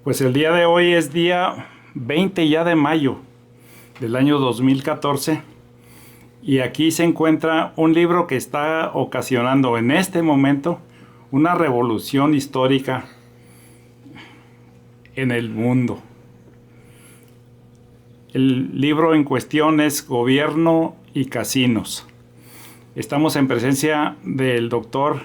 Pues el día de hoy es día 20 ya de mayo del año 2014 y aquí se encuentra un libro que está ocasionando en este momento una revolución histórica en el mundo. El libro en cuestión es Gobierno y Casinos. Estamos en presencia del doctor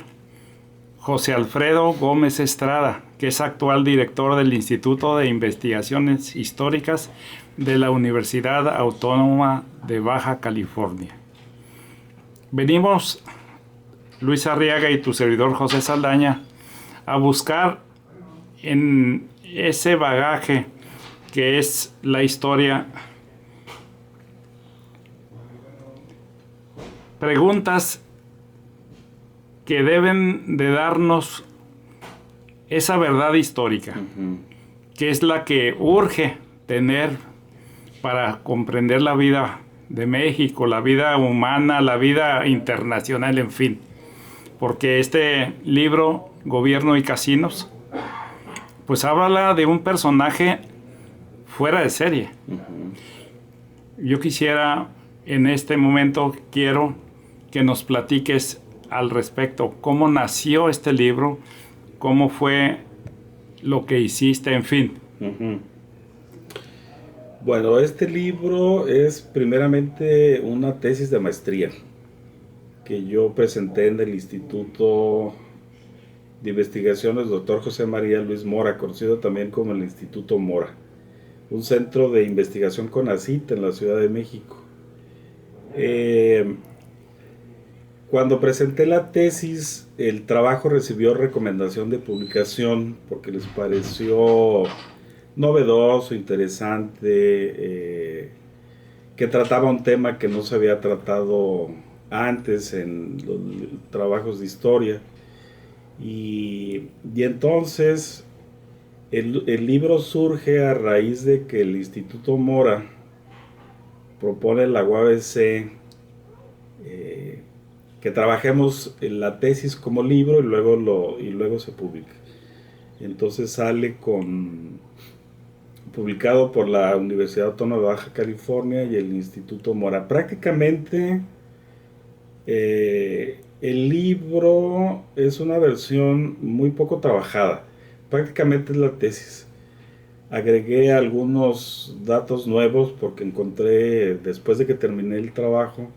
José Alfredo Gómez Estrada, que es actual director del Instituto de Investigaciones Históricas de la Universidad Autónoma de Baja California. Venimos, Luis Arriaga y tu servidor José Saldaña, a buscar en ese bagaje que es la historia preguntas que deben de darnos esa verdad histórica, que es la que urge tener para comprender la vida de México, la vida humana, la vida internacional, en fin. Porque este libro, Gobierno y Casinos, pues habla de un personaje fuera de serie. Yo quisiera, en este momento, quiero que nos platiques al respecto, cómo nació este libro, cómo fue lo que hiciste, en fin. Bueno, este libro es primeramente una tesis de maestría que yo presenté en el Instituto de Investigaciones Dr. José María Luis Mora, conocido también como el Instituto Mora, un centro de investigación CONACYT en la Ciudad de México. Cuando presenté la tesis, el trabajo recibió recomendación de publicación porque les pareció novedoso, interesante, que trataba un tema que no se había tratado antes en los trabajos de historia. Y entonces el libro surge a raíz de que el Instituto Mora propone la UABC que trabajemos en la tesis como libro y luego se publica. Entonces sale publicado por la Universidad Autónoma de Baja California y el Instituto Mora. Prácticamente el libro es una versión muy poco trabajada. Prácticamente es la tesis. Agregué algunos datos nuevos porque encontré, después de que terminé el trabajo,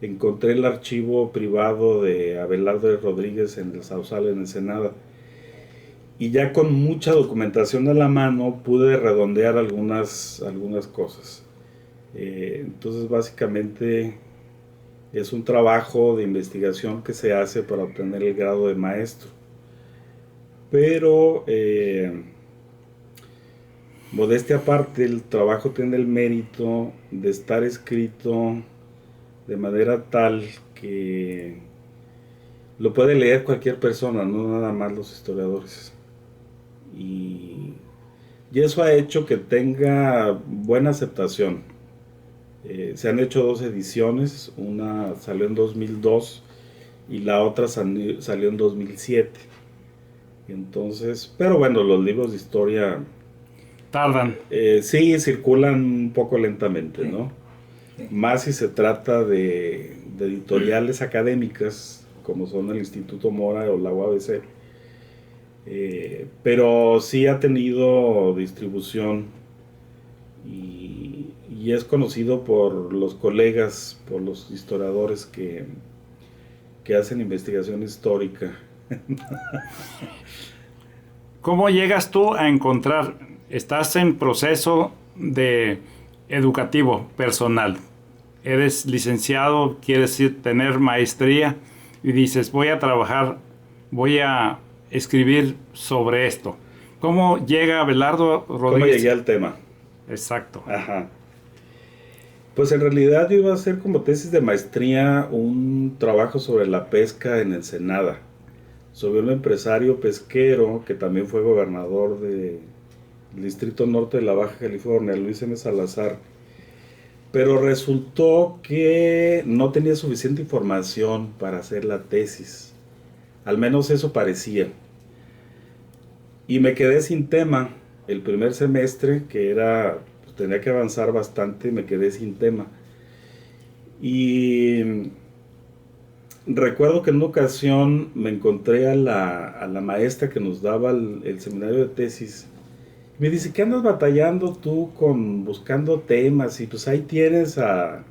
encontré el archivo privado de Abelardo Rodríguez en el Sausal, en Ensenada. Y ya con mucha documentación a la mano pude redondear algunas cosas. Entonces básicamente es un trabajo de investigación que se hace para obtener el grado de maestro. Pero modestia aparte, el trabajo tiene el mérito de estar escrito de manera tal que lo puede leer cualquier persona, no nada más los historiadores. Y eso ha hecho que tenga buena aceptación. Se han hecho 2 ediciones, una salió en 2002 y la otra salió en 2007. Entonces, pero bueno, los libros de historia Tardan. Sí, circulan un poco lentamente, ¿no? Más si se trata de editoriales académicas, como son el Instituto Mora o la UABC. Pero sí ha tenido distribución y es conocido por los colegas, por los historiadores que hacen investigación histórica. ¿Cómo llegas tú a encontrar? Estás en proceso de educativo personal. Eres licenciado, quieres tener maestría y dices, voy a trabajar, voy a escribir sobre esto. ¿Cómo llega Abelardo Rodríguez? ¿Cómo llegué al tema? Exacto. Ajá. Pues en realidad yo iba a hacer como tesis de maestría un trabajo sobre la pesca en Ensenada, sobre un empresario pesquero que también fue gobernador del Distrito Norte de la Baja California, Luis M. Salazar. Pero resultó que no tenía suficiente información para hacer la tesis. Al menos eso parecía. Y me quedé sin tema. el primer semestre, que era, pues, tenía que avanzar bastante, me quedé sin tema. Y recuerdo que en una ocasión me encontré a la maestra que nos daba el seminario de tesis. Me dice, ¿qué andas batallando tú con buscando temas? Y pues ahí tienes a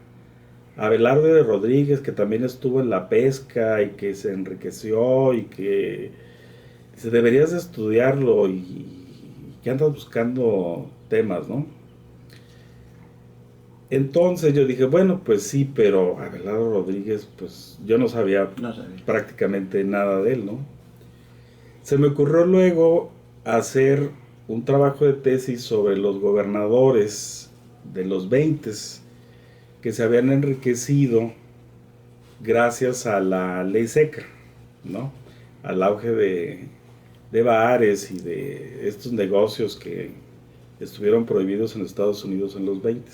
Abelardo de Rodríguez, que también estuvo en la pesca y que se enriqueció y que dice, deberías de estudiarlo y que andas buscando temas, ¿no? Entonces yo dije, bueno, pues sí, pero Abelardo Rodríguez, pues yo no sabía No sabía. prácticamente nada de él, ¿no? Se me ocurrió luego hacer un trabajo de tesis sobre los gobernadores de los 20 que se habían enriquecido gracias a la ley seca, ¿no? Al auge de bares y de estos negocios que estuvieron prohibidos en Estados Unidos en los 20.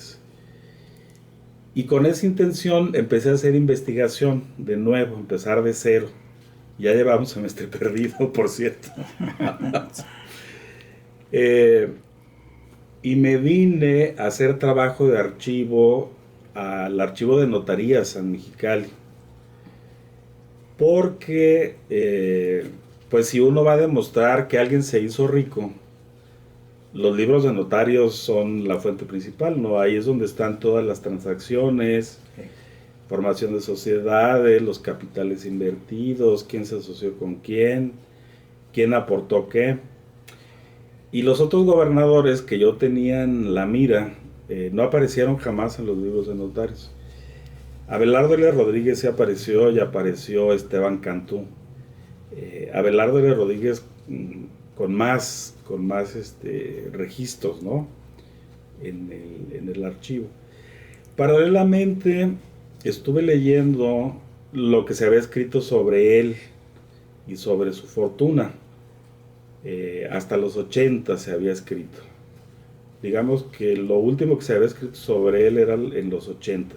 Y con esa intención empecé a hacer investigación de nuevo, empezar de cero. Ya llevamos semestre perdido, por cierto. Y me vine a hacer trabajo de archivo al archivo de notarías en Mexicali. Porque, pues si uno va a demostrar que alguien se hizo rico, los libros de notarios son la fuente principal, ¿no? Ahí es donde están todas las transacciones, formación de sociedades, los capitales invertidos, quién se asoció con quién aportó qué. Y los otros gobernadores que yo tenía en la mira no aparecieron jamás en los libros de notarios. Abelardo L. Rodríguez se apareció y apareció Esteban Cantú. Abelardo L. Rodríguez con más registros, ¿no? En el archivo. Paralelamente estuve leyendo lo que se había escrito sobre él y sobre su fortuna. Hasta los 80 se había escrito. Digamos que lo último que se había escrito sobre él era en los 80.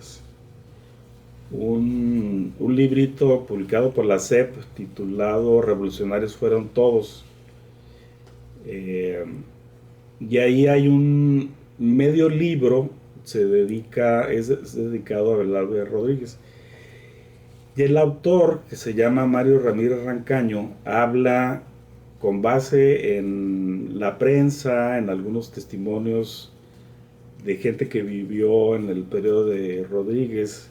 Un librito publicado por la SEP titulado Revolucionarios fueron todos. Y ahí hay un medio libro, es dedicado a Abelardo de Rodríguez. Y el autor, que se llama Mario Ramírez Rancaño, habla con base en la prensa, en algunos testimonios de gente que vivió en el periodo de Rodríguez,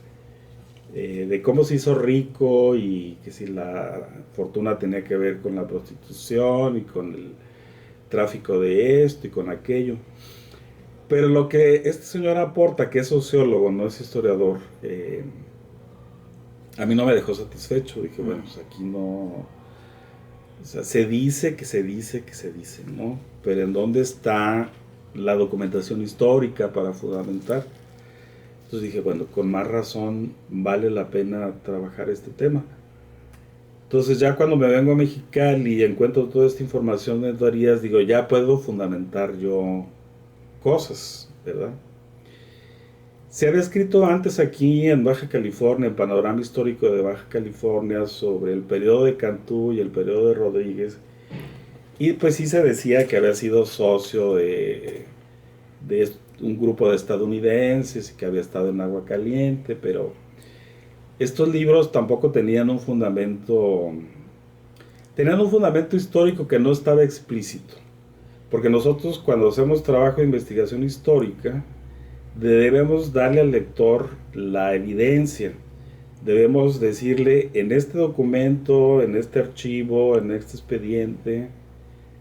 de cómo se hizo rico y que si la fortuna tenía que ver con la prostitución y con el tráfico de esto y con aquello. Pero lo que este señor aporta, que es sociólogo, no es historiador, a mí no me dejó satisfecho. Dije, bueno, pues aquí no... O sea, se dice, ¿no? Pero ¿en dónde está la documentación histórica para fundamentar? Entonces dije, bueno, con más razón vale la pena trabajar este tema. Entonces ya cuando me vengo a Mexicali y encuentro toda esta información de notarías, digo, ya puedo fundamentar yo cosas, ¿verdad? Se había escrito antes aquí en Baja California, en Panorama Histórico de Baja California, sobre el periodo de Cantú y el periodo de Rodríguez. Y pues sí se decía que había sido socio de un grupo de estadounidenses y que había estado en Agua Caliente, pero estos libros tampoco tenían un fundamento histórico que no estaba explícito. Porque nosotros cuando hacemos trabajo de investigación histórica, debemos darle al lector la evidencia. Debemos decirle, en este documento, en este archivo, en este expediente,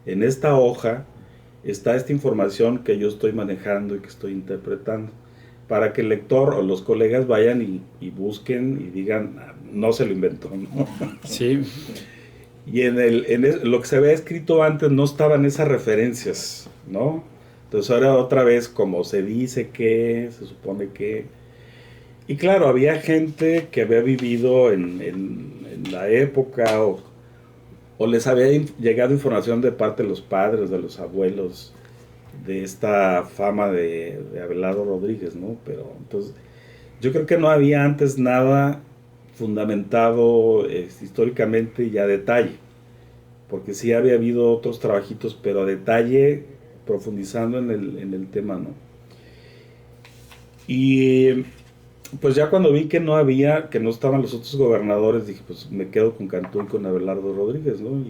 en esta hoja, está esta información que yo estoy manejando y que estoy interpretando, para que el lector o los colegas vayan y busquen y digan, no se lo inventó, ¿no? Sí. Y lo que se había escrito antes no estaban esas referencias, ¿no? Entonces ahora otra vez como se dice que, se supone que... Y claro, había gente que había vivido en la época o les había llegado información de parte de los padres, de los abuelos, de esta fama de Abelardo Rodríguez, ¿no? Pero entonces yo creo que no había antes nada fundamentado históricamente y a detalle, porque sí había habido otros trabajitos, pero a detalle profundizando en el tema, ¿no? Y pues ya cuando vi que no estaban los otros gobernadores, dije, pues me quedo con Cantú y con Abelardo Rodríguez, ¿no?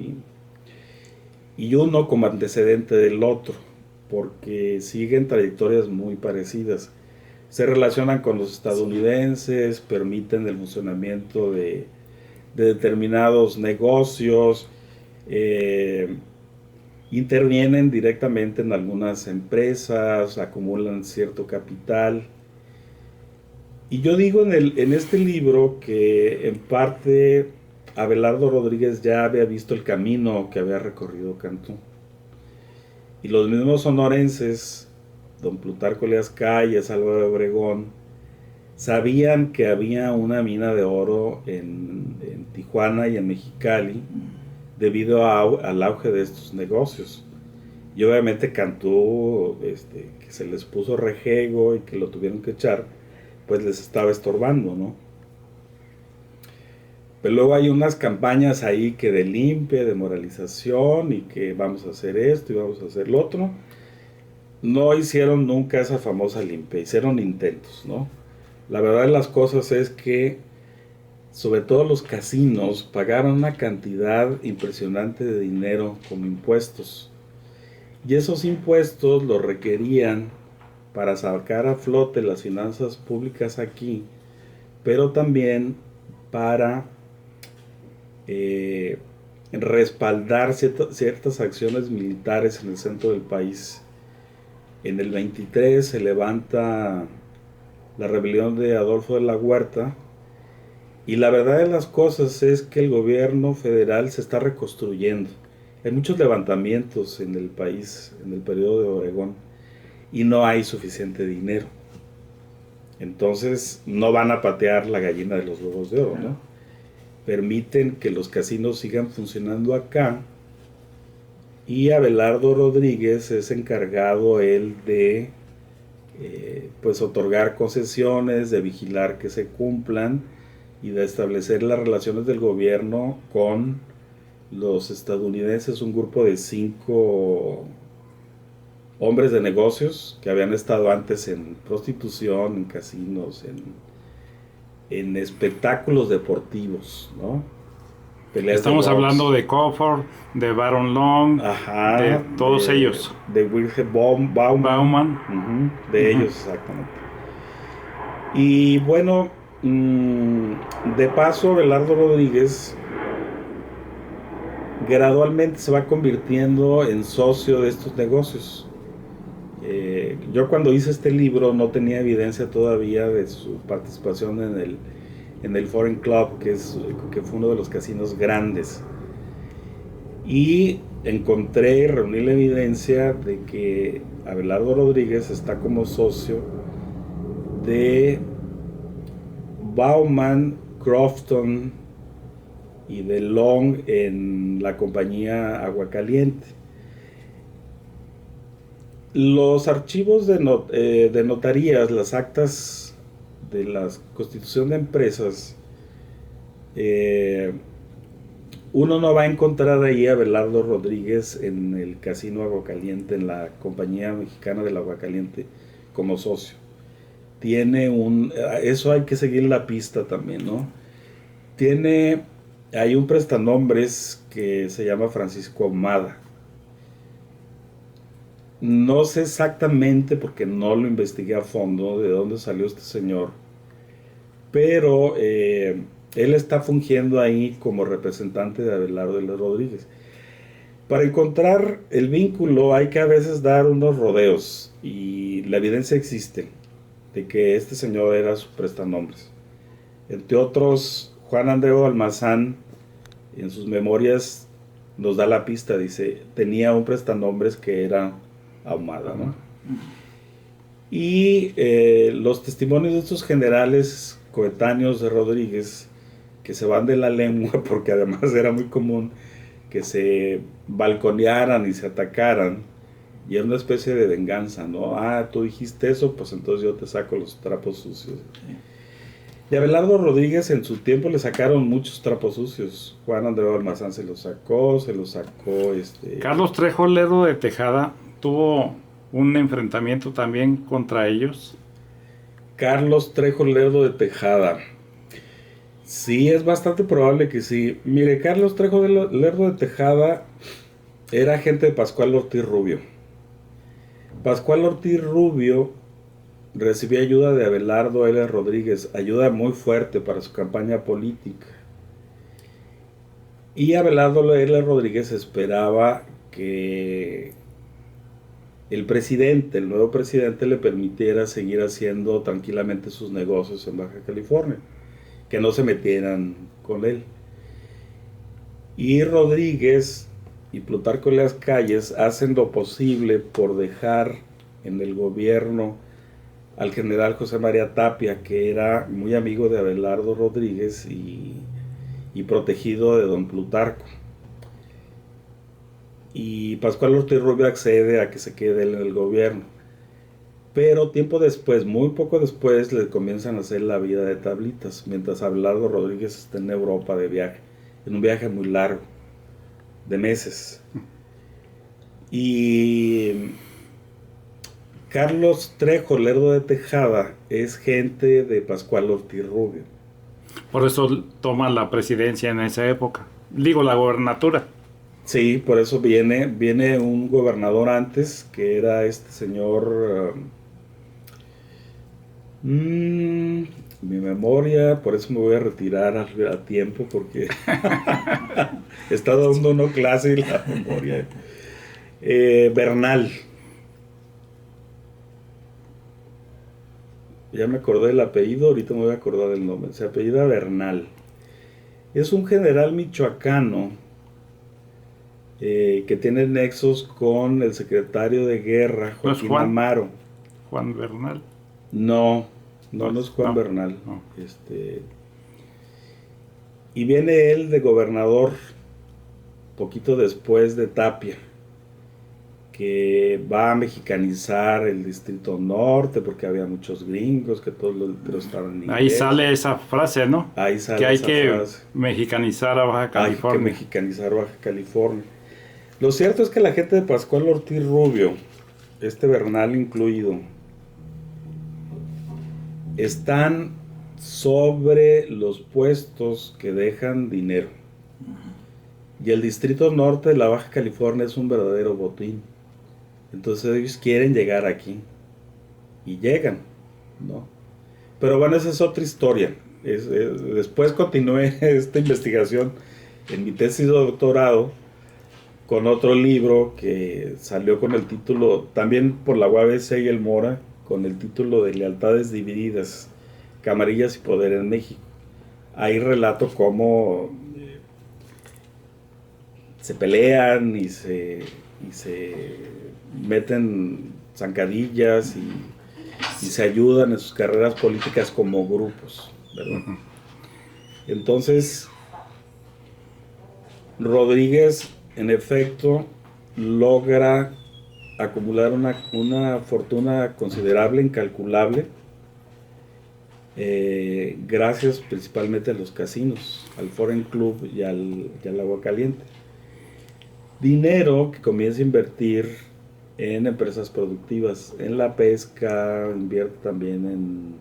Y uno como antecedente del otro, porque siguen trayectorias muy parecidas. Se relacionan con los estadounidenses, permiten el funcionamiento de determinados negocios, intervienen directamente en algunas empresas, acumulan cierto capital. Y yo digo en este libro que en parte Abelardo Rodríguez ya había visto el camino que había recorrido Cantú. Y los mismos sonorenses, don Plutarco Elías Calles, Álvaro de Obregón, sabían que había una mina de oro en Tijuana y en Mexicali debido al auge de estos negocios. Y obviamente Cantú, que se les puso rejego y que lo tuvieron que echar, pues les estaba estorbando, ¿no? Pero luego hay unas campañas ahí que de limpia, de moralización y que vamos a hacer esto y vamos a hacer lo otro. No hicieron nunca esa famosa limpia, hicieron intentos, ¿no? La verdad de las cosas es que, sobre todo los casinos, pagaron una cantidad impresionante de dinero como impuestos. Y esos impuestos los requerían para sacar a flote las finanzas públicas aquí, pero también para respaldar ciertas acciones militares en el centro del país. En el 23 se levanta la rebelión de Adolfo de la Huerta, y la verdad de las cosas es que el gobierno federal se está reconstruyendo. Hay muchos levantamientos en el país en el periodo de Obregón y no hay suficiente dinero. Entonces no van a patear la gallina de los huevos de oro, ¿no? Permiten que los casinos sigan funcionando acá, y Abelardo Rodríguez es encargado él de pues otorgar concesiones, de vigilar que se cumplan y de establecer las relaciones del gobierno con los estadounidenses, un grupo de 5 hombres de negocios que habían estado antes en prostitución, en casinos, en espectáculos deportivos, ¿no? Estamos hablando de Crawford, de Baron Long, ajá, de todos ellos. De Wilhelm Baumann. De ellos, exactamente. Y bueno, de paso, Abelardo Rodríguez gradualmente se va convirtiendo en socio de estos negocios. Yo cuando hice este libro no tenía evidencia todavía de su participación en el Foreign Club, que fue uno de los casinos grandes. Y reuní la evidencia de que Abelardo Rodríguez está como socio de Baumann, Crofton y de Long en la compañía Aguacaliente. Los archivos de notarías, las actas de la constitución de empresas, uno no va a encontrar ahí a Abelardo Rodríguez en el casino Aguacaliente, en la compañía mexicana del Aguacaliente, como socio. Eso hay que seguir la pista también, ¿no? Hay un prestanombres que se llama Francisco Ahumada. No sé exactamente, porque no lo investigué a fondo, de dónde salió este señor, pero él está fungiendo ahí como representante de Abelardo Rodríguez. Para encontrar el vínculo hay que a veces dar unos rodeos, y la evidencia existe de que este señor era su prestanombres. Entre otros, Juan Andreu Almazán en sus memorias nos da la pista, dice, tenía un prestanombres que era Ahumada, ¿no? Y los testimonios de estos generales coetáneos de Rodríguez, que se van de la lengua, porque además era muy común que se balconearan y se atacaran, y era una especie de venganza, ¿no? Tú dijiste eso, pues entonces yo te saco los trapos sucios. Y a Abelardo Rodríguez en su tiempo le sacaron muchos trapos sucios. Juan Andreu Almazán se los sacó. Carlos Trejo Ledo de Tejada tuvo un enfrentamiento también contra ellos. Carlos Trejo Lerdo de Tejada. Sí, es bastante probable que sí. Mire, Carlos Trejo Lerdo de Tejada era agente de Pascual Ortiz Rubio. Pascual Ortiz Rubio recibió ayuda de Abelardo L. Rodríguez, ayuda muy fuerte para su campaña política. Y Abelardo L. Rodríguez esperaba que el nuevo presidente, le permitiera seguir haciendo tranquilamente sus negocios en Baja California, que no se metieran con él. Y Rodríguez y Plutarco Elías Calles hacen lo posible por dejar en el gobierno al general José María Tapia, que era muy amigo de Abelardo Rodríguez y protegido de don Plutarco. Y Pascual Ortiz Rubio accede a que se quede en el gobierno. Pero tiempo después, muy poco después, le comienzan a hacer la vida de tablitas, mientras Abelardo Rodríguez está en Europa de viaje, en un viaje muy largo, de meses. Y Carlos Trejo Lerdo de Tejada es gente de Pascual Ortiz Rubio. Por eso toma la presidencia en esa época. Digo, la gobernatura. Sí, por eso viene un gobernador antes, que era este señor... mi memoria, por eso me voy a retirar a tiempo, porque he estado dando una clase y la memoria. Bernal. Ya me acordé del apellido, ahorita me voy a acordar del nombre. Se apellida Bernal. Es un general michoacano que tiene nexos con el secretario de guerra, Joaquín Amaro. Juan Bernal. No es Juan Bernal. No. Y viene él de gobernador poquito después de Tapia, que va a mexicanizar el Distrito Norte porque había muchos gringos, que todos los estaban en inglés. Ahí sale esa frase, ¿no? Ahí sale que hay esa que frase. mexicanizar a Baja California. Hay que mexicanizar Baja California. Lo cierto es que la gente de Pascual Ortiz Rubio, Bernal incluido, están sobre los puestos que dejan dinero. Y el Distrito Norte de la Baja California es un verdadero botín. Entonces ellos quieren llegar aquí. Y llegan, ¿no? Pero bueno, esa es otra historia. Después continué esta investigación en mi tesis de doctorado con otro libro que salió con el título, también por la UABC y el Mora, con el título de Lealtades Divididas, Camarillas y Poder en México. Ahí relato cómo se pelean y se meten zancadillas y se ayudan en sus carreras políticas como grupos, ¿verdad? Entonces, Rodríguez, en efecto, logra acumular una fortuna considerable, incalculable, gracias principalmente a los casinos, al Foreign Club y al Agua Caliente. Dinero que comienza a invertir en empresas productivas, en la pesca, invierte también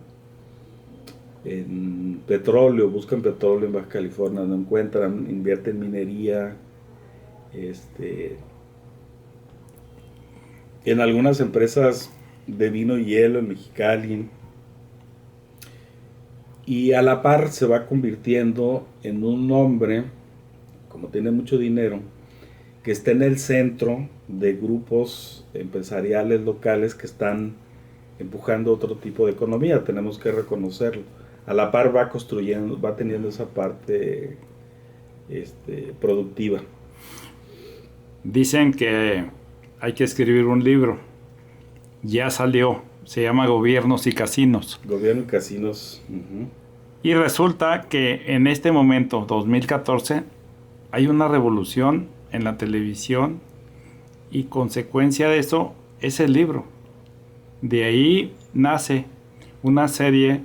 en petróleo, buscan petróleo en Baja California, no encuentran, invierte en minería, en algunas empresas de vino y hielo en Mexicali, y a la par se va convirtiendo en un hombre, como tiene mucho dinero, que está en el centro de grupos empresariales locales que están empujando otro tipo de economía, tenemos que reconocerlo. A la par va construyendo, va teniendo esa parte productiva. Dicen que hay que escribir un libro. Ya salió. Se llama Gobiernos y Casinos. Gobierno y Casinos. Uh-huh. Y resulta que en este momento, 2014, hay una revolución en la televisión y consecuencia de eso es el libro. De ahí nace una serie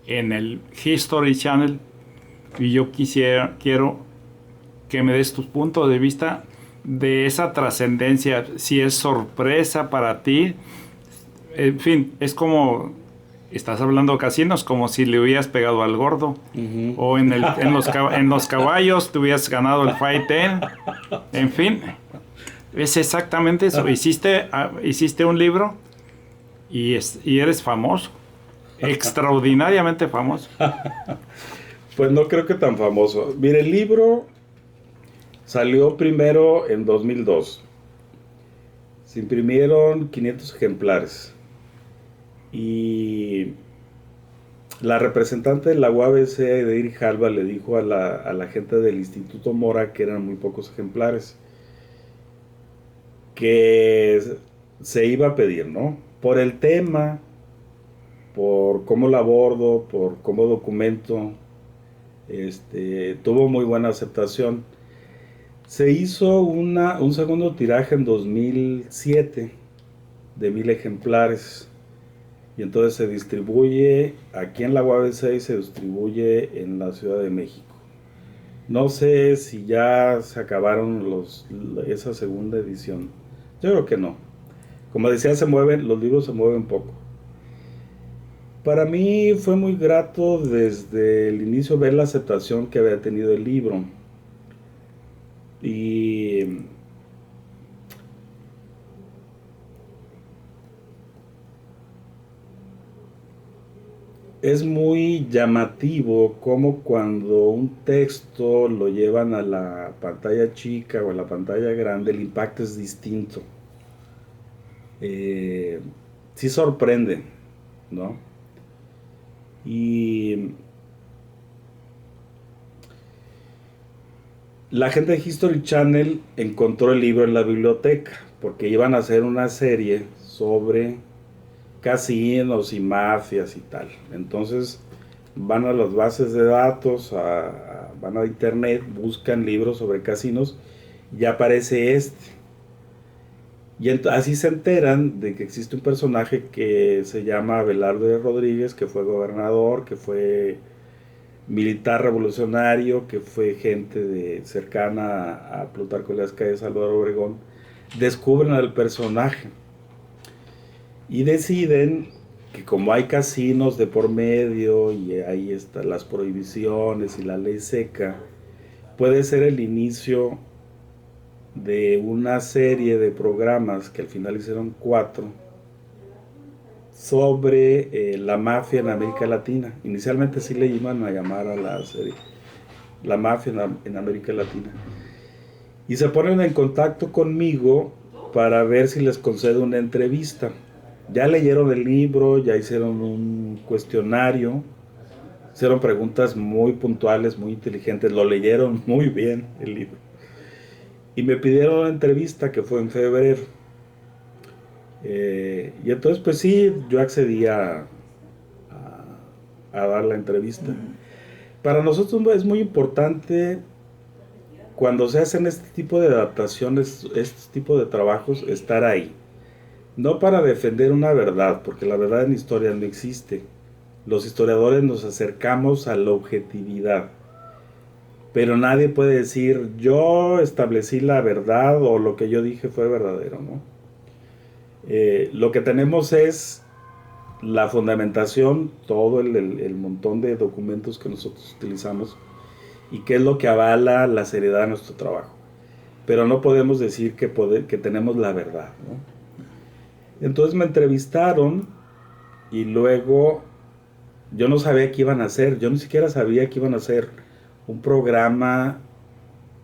en el History Channel y yo quiero que me des tu punto de vista de esa trascendencia, si es sorpresa para ti. En fin, es como, estás hablando casinos, como si le hubieras pegado al gordo. O en los caballos te hubieras ganado el Fight 10. En fin, es exactamente eso. Hiciste un libro y eres famoso. Extraordinariamente famoso. Pues no creo que tan famoso. Mire, el libro salió primero en 2002. Se imprimieron 500 ejemplares. Y la representante de la UABC, de Iri Halva, le dijo a la gente del Instituto Mora que eran muy pocos ejemplares, que se iba a pedir, ¿no? Por el tema, por cómo lo abordo, por cómo documento, tuvo muy buena aceptación. Se hizo un segundo tiraje en 2007 de 1000 ejemplares. Y entonces se distribuye aquí en la UABC y se distribuye en la Ciudad de México. No sé si ya se acabaron esa segunda edición. Yo creo que no. Como decía, los libros se mueven poco. Para mí fue muy grato desde el inicio ver la aceptación que había tenido el libro. Y es muy llamativo cómo cuando un texto lo llevan a la pantalla chica o a la pantalla grande, el impacto es distinto. Sí sorprende, ¿no? Y la gente de History Channel encontró el libro en la biblioteca porque iban a hacer una serie sobre casinos y mafias y tal. Entonces van a las bases de datos, van a internet, buscan libros sobre casinos y aparece Y así se enteran de que existe un personaje que se llama Abelardo de Rodríguez, que fue gobernador, que fue militar revolucionario, que fue gente cercana a Plutarco Elías Calles, Álvaro Obregón. Descubren al personaje y deciden que como hay casinos de por medio y ahí están las prohibiciones y la ley seca, puede ser el inicio de una serie de programas que al final hicieron 4 sobre la mafia en América Latina. Inicialmente sí le iban a llamar a la serie La mafia en América Latina. Y se ponen en contacto conmigo para ver si les concedo una entrevista. Ya leyeron el libro, ya hicieron un cuestionario, hicieron preguntas muy puntuales, muy inteligentes, lo leyeron muy bien el libro. Y me pidieron una entrevista que fue en febrero. Y entonces pues sí, yo accedí a dar la entrevista. Para nosotros es muy importante cuando se hacen este tipo de adaptaciones, este tipo de trabajos, estar ahí. No para defender una verdad, porque la verdad en historia no existe. Los historiadores nos acercamos a la objetividad. Pero nadie puede decir, yo establecí la verdad o lo que yo dije fue verdadero, ¿no? Lo que tenemos es la fundamentación, todo el montón de documentos que nosotros utilizamos y qué es lo que avala la seriedad de nuestro trabajo. Pero no podemos decir que tenemos la verdad, ¿no? Entonces me entrevistaron y luego yo no sabía qué iban a hacer, yo ni siquiera sabía que iban a hacer un programa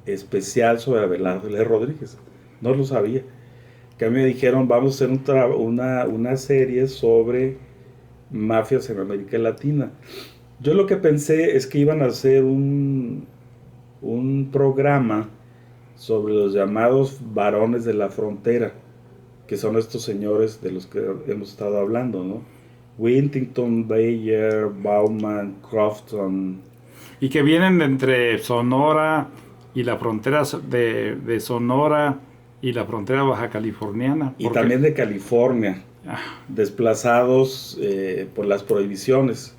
especial sobre Abelardo L. Rodríguez, no lo sabía. Que a mí me dijeron, vamos a hacer una serie sobre mafias en América Latina. Yo lo que pensé es que iban a hacer un programa sobre los llamados varones de la frontera, que son estos señores de los que hemos estado hablando, ¿no? Wintington, Bayer, Bauman, Crofton. Y que vienen de entre Sonora y la frontera de Sonora y la frontera baja californiana. Y también de California, desplazados por las prohibiciones,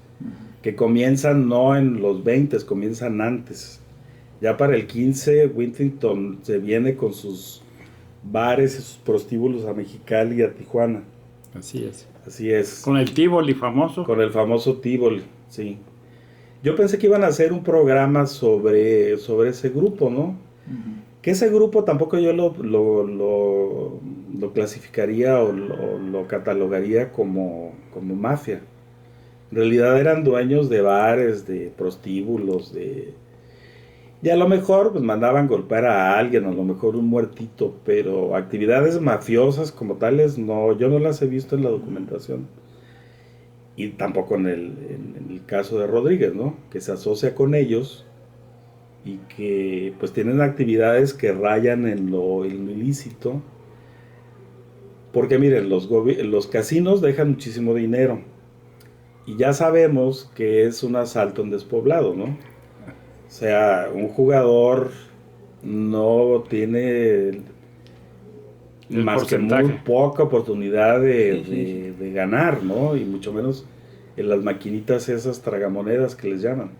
que comienzan no en los 20, comienzan antes. Ya para el 15, Whittington se viene con sus bares y sus prostíbulos a Mexicali y a Tijuana. Así es. Así es. Con el Tivoli famoso. Con el famoso Tivoli, sí. Yo pensé que iban a hacer un programa sobre ese grupo, ¿no? Que ese grupo tampoco yo lo clasificaría o lo catalogaría como mafia. En realidad eran dueños de bares, de prostíbulos, y a lo mejor pues mandaban golpear a alguien, a lo mejor un muertito, pero actividades mafiosas como tales no, yo no las he visto en la documentación. Y tampoco en el caso de Rodríguez, ¿no? Que se asocia con ellos y que pues tienen actividades que rayan en lo ilícito. Porque miren, los casinos dejan muchísimo dinero. Y ya sabemos que es un asalto en despoblado, ¿no? O sea, un jugador no tiene El más que muy porcentaje. poca oportunidad Sí, sí. de ganar, ¿no? Y mucho menos en las maquinitas esas tragamonedas que les llaman.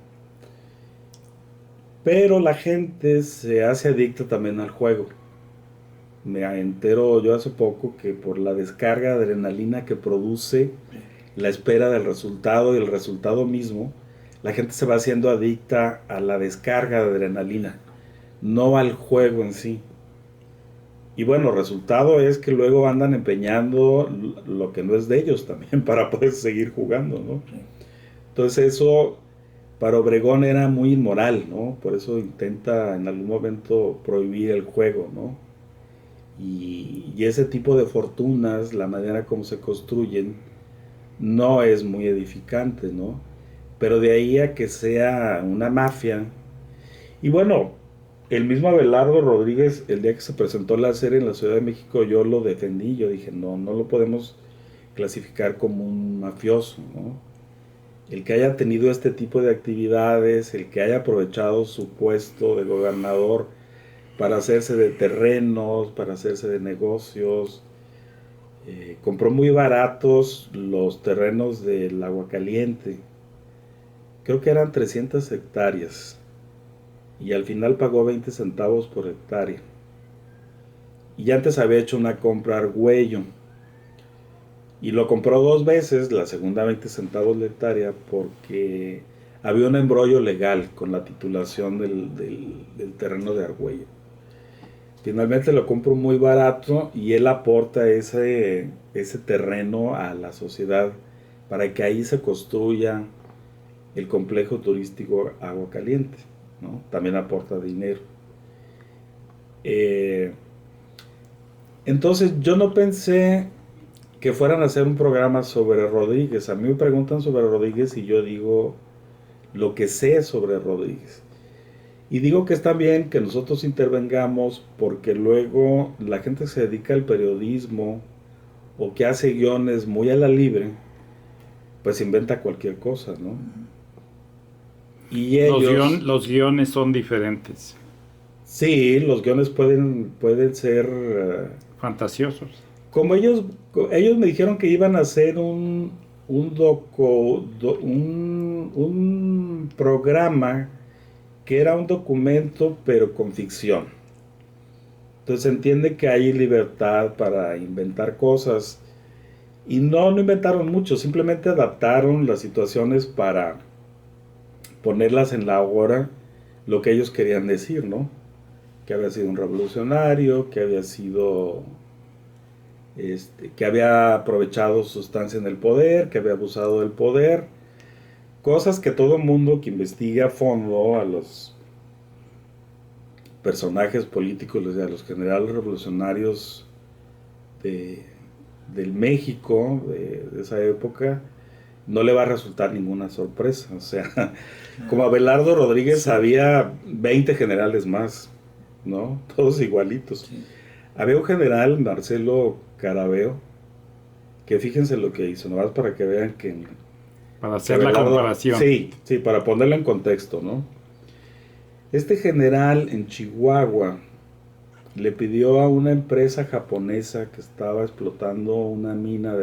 Pero la gente se hace adicta también al juego. Me entero yo hace poco que por la descarga de adrenalina que produce la espera del resultado y el resultado mismo, la gente se va haciendo adicta a la descarga de adrenalina, no al juego en sí. Y bueno, el resultado es que luego andan empeñando lo que no es de ellos también para poder seguir jugando, ¿no? Sí. Entonces eso para Obregón era muy inmoral, ¿no? Por eso intenta en algún momento prohibir el juego, ¿no? Y ese tipo de fortunas, la manera como se construyen, no es muy edificante, ¿no? Pero de ahí a que sea una mafia. Y bueno, el mismo Abelardo Rodríguez, el día que se presentó la serie en la Ciudad de México, yo lo defendí, yo dije, no, no lo podemos clasificar como un mafioso, ¿no? El que haya tenido este tipo de actividades, el que haya aprovechado su puesto de gobernador para hacerse de terrenos, para hacerse de negocios, compró muy baratos los terrenos del Aguacaliente, creo que eran 300 hectáreas, y al final pagó 20 centavos por hectárea. Y antes había hecho una compra a Argüello, y lo compró dos veces, la segunda 20 centavos la hectárea, porque había un embrollo legal con la titulación del terreno de Argüello. Finalmente lo compro muy barato y él aporta ese terreno a la sociedad para que ahí se construya el complejo turístico Agua Caliente, ¿no? También aporta dinero. Entonces yo no pensé que fueran a hacer un programa sobre Rodríguez. A mí me preguntan sobre Rodríguez y yo digo lo que sé sobre Rodríguez. Y digo que está bien que nosotros intervengamos porque luego la gente que se dedica al periodismo o que hace guiones muy a la libre, pues inventa cualquier cosa, ¿no? Y ellos... Los guiones son diferentes. Sí, los guiones pueden ser... Fantasiosos. como ellos me dijeron que iban a hacer un programa que era un documento pero con ficción. Entonces se entiende que hay libertad para inventar cosas. Y no inventaron mucho, simplemente adaptaron las situaciones para ponerlas en la hora lo que ellos querían decir, ¿no? Que había sido un revolucionario, que había sido... que había aprovechado su estancia en el poder, que había abusado del poder. Cosas que todo mundo que investiga a fondo a los personajes políticos, a los generales revolucionarios del México de esa época, no le va a resultar ninguna sorpresa. O sea, como Abelardo Rodríguez, sí, había 20 generales más, ¿no? Todos igualitos. Sí. Había un general, Marcelo Carabeo, que fíjense lo que hizo, nomás para que vean que... Para hacer Abelardo, la comparación. Sí, sí, para ponerlo en contexto, ¿no? Este general en Chihuahua le pidió a una empresa japonesa que estaba explotando una mina de